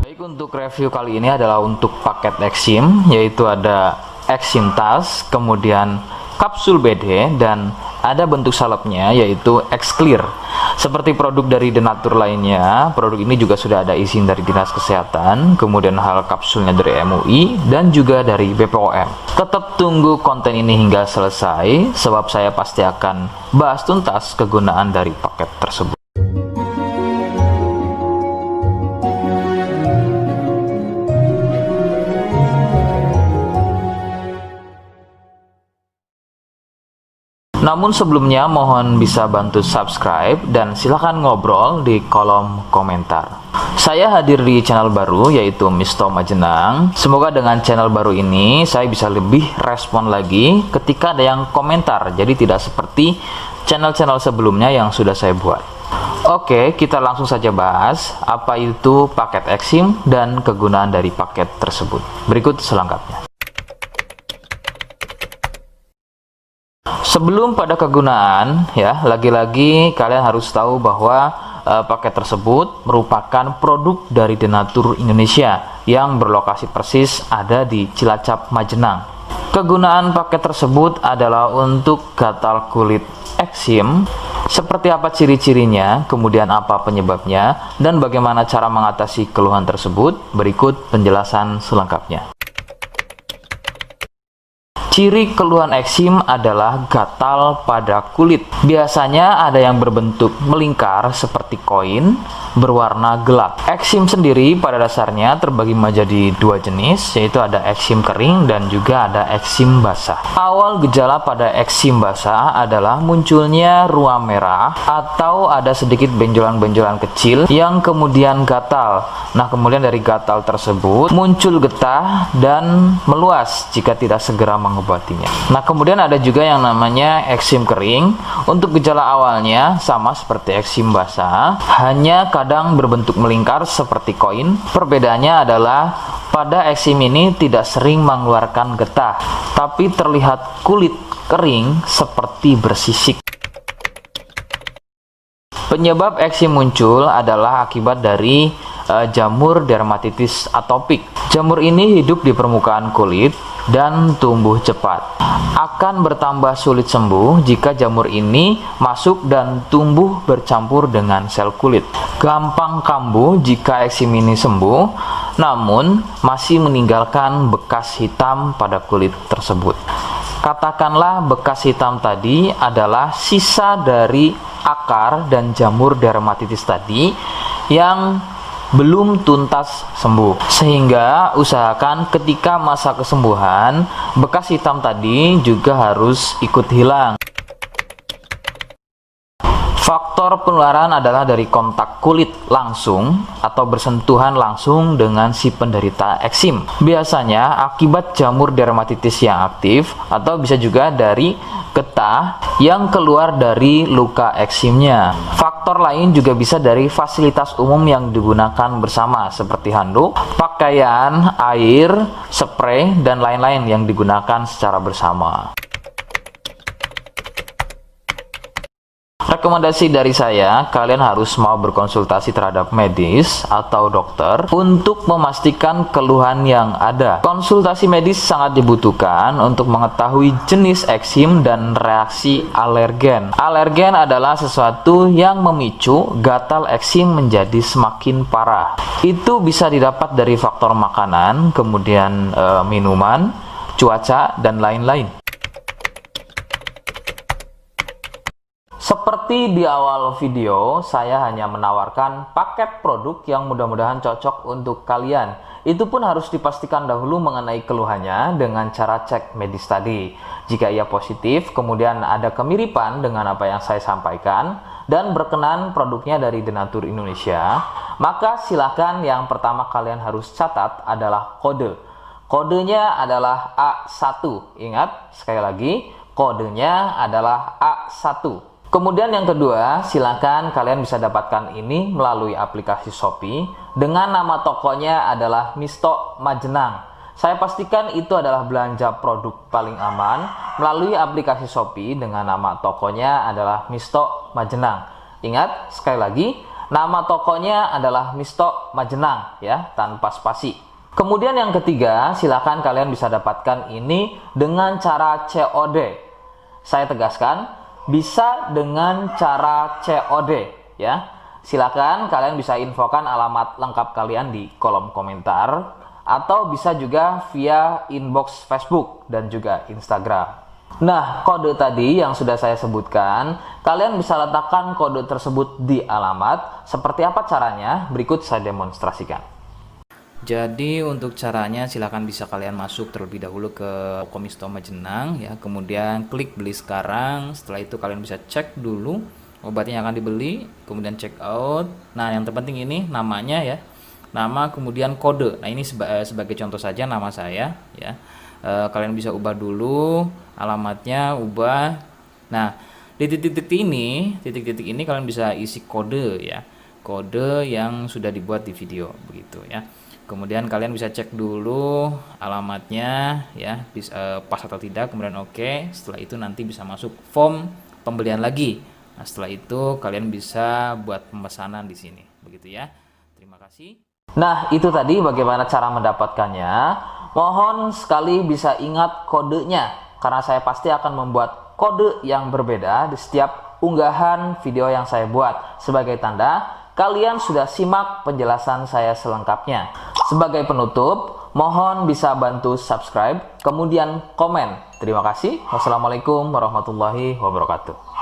Baik, untuk review kali ini adalah untuk paket Exim, yaitu ada Exim Tas, kemudian kapsul BD, dan ada bentuk salepnya yaitu X-Clear. Seperti produk dari Denatur lainnya, produk ini juga sudah ada izin dari Dinas Kesehatan, kemudian hal kapsulnya dari MUI, dan juga dari BPOM. Tetap tunggu konten ini hingga selesai, sebab saya pasti akan bahas tuntas kegunaan dari paket tersebut. Namun sebelumnya mohon bisa bantu subscribe dan silahkan ngobrol di kolom komentar. Saya hadir di channel baru yaitu Misto Majenang. Semoga dengan channel baru ini saya bisa lebih respon lagi ketika ada yang komentar. Jadi tidak seperti channel-channel sebelumnya yang sudah saya buat. Oke, kita langsung saja bahas apa itu paket Exim dan kegunaan dari paket tersebut. Berikut selengkapnya. Sebelum pada kegunaan, ya, lagi-lagi kalian harus tahu bahwa paket tersebut merupakan produk dari Denatur Indonesia yang berlokasi persis ada di Cilacap, Majenang. Kegunaan paket tersebut adalah untuk gatal kulit eksim. Seperti apa ciri-cirinya, kemudian apa penyebabnya, dan bagaimana cara mengatasi keluhan tersebut. Berikut penjelasan selengkapnya. Ciri keluhan eksim adalah gatal pada kulit. Biasanya ada yang berbentuk melingkar seperti koin, berwarna gelap. Eksim sendiri pada dasarnya terbagi menjadi dua jenis, yaitu ada eksim kering dan juga ada eksim basah. Awal gejala pada eksim basah adalah munculnya ruam merah atau ada sedikit benjolan-benjolan kecil yang kemudian gatal. Nah, kemudian dari gatal tersebut muncul getah dan meluas jika tidak segera mengobatinya. Nah, kemudian ada juga yang namanya eksim kering. Untuk gejala awalnya sama seperti eksim basah, hanya kadang berbentuk melingkar seperti koin. Perbedaannya adalah pada eksim ini tidak sering mengeluarkan getah, tapi terlihat kulit kering seperti bersisik. Penyebab eksim muncul adalah akibat dari jamur dermatitis atopik. Jamur ini hidup di permukaan kulit dan tumbuh cepat. Akan bertambah sulit sembuh jika jamur ini masuk dan tumbuh bercampur dengan sel kulit. Gampang kambuh jika eksim ini sembuh, namun masih meninggalkan bekas hitam pada kulit tersebut. Katakanlah bekas hitam tadi adalah sisa dari akar dan jamur dermatitis tadi yang belum tuntas sembuh, sehingga usahakan ketika masa kesembuhan bekas hitam tadi juga harus ikut hilang. Faktor penularan adalah dari kontak kulit langsung atau bersentuhan langsung dengan si penderita eksim. Biasanya akibat jamur dermatitis yang aktif atau bisa juga dari getah yang keluar dari luka eksimnya. Faktor lain juga bisa dari fasilitas umum yang digunakan bersama seperti handuk, pakaian, air, spray, dan lain-lain yang digunakan secara bersama. Rekomendasi dari saya, kalian harus mau berkonsultasi terhadap medis atau dokter untuk memastikan keluhan yang ada. Konsultasi medis sangat dibutuhkan untuk mengetahui jenis eksim dan reaksi alergen. Alergen adalah sesuatu yang memicu gatal eksim menjadi semakin parah. Itu bisa didapat dari faktor makanan, kemudian minuman, cuaca, dan lain-lain. Seperti di awal video, saya hanya menawarkan paket produk yang mudah-mudahan cocok untuk kalian. Itu pun harus dipastikan dahulu mengenai keluhannya dengan cara cek medis tadi. Jika ia positif, kemudian ada kemiripan dengan apa yang saya sampaikan, dan berkenan produknya dari Denatur Indonesia, maka silakan yang pertama kalian harus catat adalah kode. Kodenya adalah A1. Ingat, sekali lagi, kodenya adalah A1. Kemudian yang kedua, silakan kalian bisa dapatkan ini melalui aplikasi Shopee dengan nama tokonya adalah Misto Majenang. Saya pastikan itu adalah belanja produk paling aman melalui aplikasi Shopee dengan nama tokonya adalah Misto Majenang. Ingat, sekali lagi, Nama tokonya adalah Misto Majenang ya, tanpa spasi. Kemudian yang ketiga, silakan kalian bisa dapatkan ini dengan cara COD. Saya tegaskan, bisa dengan cara COD ya. Silakan kalian bisa infokan alamat lengkap kalian di kolom komentar atau bisa juga via inbox Facebook dan juga Instagram. Nah, kode tadi yang sudah saya sebutkan, kalian bisa letakkan kode tersebut di alamat. Seperti apa caranya? Berikut saya demonstrasikan. Jadi untuk caranya silakan bisa kalian masuk terlebih dahulu ke toko Misto Majenang ya, kemudian klik beli sekarang. Setelah itu kalian bisa cek dulu obatnya yang akan dibeli, kemudian check out. Nah, yang terpenting ini namanya ya. Nama kemudian kode. Nah, ini sebagai contoh saja nama saya ya. Kalian bisa ubah dulu alamatnya, ubah. Nah, di titik-titik ini kalian bisa isi kode ya, kode yang sudah dibuat di video begitu ya. Kemudian kalian bisa cek dulu alamatnya ya, pas atau tidak, kemudian oke. Setelah itu nanti bisa masuk form pembelian lagi. Nah, setelah itu kalian bisa buat pemesanan di sini begitu ya. Terima kasih. Nah, itu tadi bagaimana cara mendapatkannya. Mohon sekali bisa ingat kodenya, karena saya pasti akan membuat kode yang berbeda di setiap unggahan video yang saya buat. Sebagai tanda, kalian sudah simak penjelasan saya selengkapnya. Sebagai penutup, mohon bisa bantu subscribe, kemudian komen. Terima kasih. Wassalamualaikum warahmatullahi wabarakatuh.